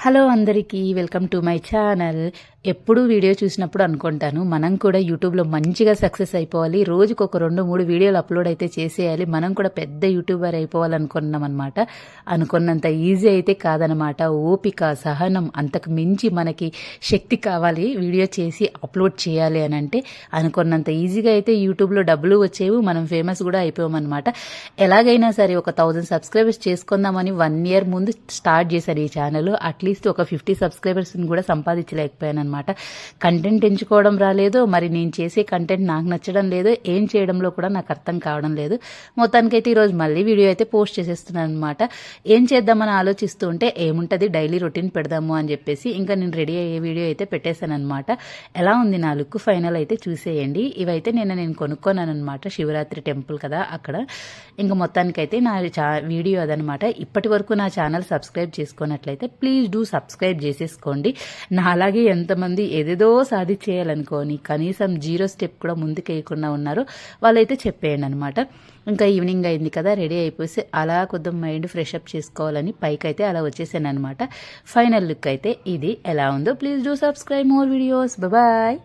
Hello అందరికీ welcome to my channel. ఎప్పుడు video చూసినప్పుడు అనుకుంటాను మనం కూడా యూట్యూబ్లో మంచిగా సక్సెస్ అయిపోవాలి, రోజుకు ఒక 2-3 వీడియోలు అప్లోడ్ అయితే చేసేయాలి, మనం కూడా పెద్ద యూట్యూబర్ అయిపోవాలనుకున్నాం అనమాట. అనుకున్నంత ఈజీ అయితే కాదనమాట. ఓపిక, సహనం, అంతకు మించి మనకి శక్తి కావాలి వీడియో చేసి అప్లోడ్ చేయాలి అని అంటే. అనుకున్నంత ఈజీగా అయితే యూట్యూబ్లో డబ్బులు వచ్చేవి, మనం ఫేమస్ కూడా అయిపోయామన్నమాట. ఎలాగైనా సరే ఒక 1000 సబ్స్క్రైబర్స్ చేసుకుందామని 1 ఇయర్ ముందు స్టార్ట్ చేశాను ఈ ఛానల్. అట్లీస్ట్ ఒక 50 సబ్స్క్రైబర్స్ని కూడా సంపాదించలేకపోయాను అనమాట. కంటెంట్ ఎంచుకోవడం రాలేదు, మరి నేను చేసే కంటెంట్ నాకు నచ్చడం లేదు, ఏం చేయడంలో కూడా నాకు అర్థం కావడం లేదు. మొత్తానికైతే ఈరోజు మళ్ళీ వీడియో అయితే పోస్ట్ చేసేస్తున్నాను అనమాట. ఏం చేద్దామని ఆలోచిస్తూ ఉంటే ఏముంటుంది, డైలీ రొటీన్ పెడదాము అని చెప్పేసి ఇంకా నేను రెడీ అయ్యే వీడియో అయితే పెట్టేశాను అనమాట. ఎలా ఉంది నా లుక్ ఫైనల్ అయితే చూసేయండి. ఇవైతే నేను కొనుక్కున్నాను అనమాట, శివరాత్రి టెంపుల్ కదా అక్కడ. ఇంకా మొత్తానికైతే నా వీడియో అదనమాట. ఇప్పటి వరకు నా ఛానల్ సబ్స్క్రైబ్ చేసుకున్నట్లయితే ప్లీజ్ డూ సబ్స్క్రైబ్ చేసేసుకోండి. నా అలాగే ఎంతమంది ఏదేదో సాధించేయాలనుకోని కనీసం 0 స్టెప్ కూడా ముందుకు వేయకుండా ఉన్నారో వాళ్ళైతే చెప్పేయండి అనమాట. ఇంకా ఈవినింగ్ అయింది కదా, రెడీ అయిపోయి అలా కొద్దిగా మైండ్ ఫ్రెష్ అప్ చేసుకోవాలని పైకైతే అలా వచ్చేసాను అనమాట. ఫైనల్ లుక్ అయితే ఇది. ఎలా ఉందో please do subscribe more videos. Bye.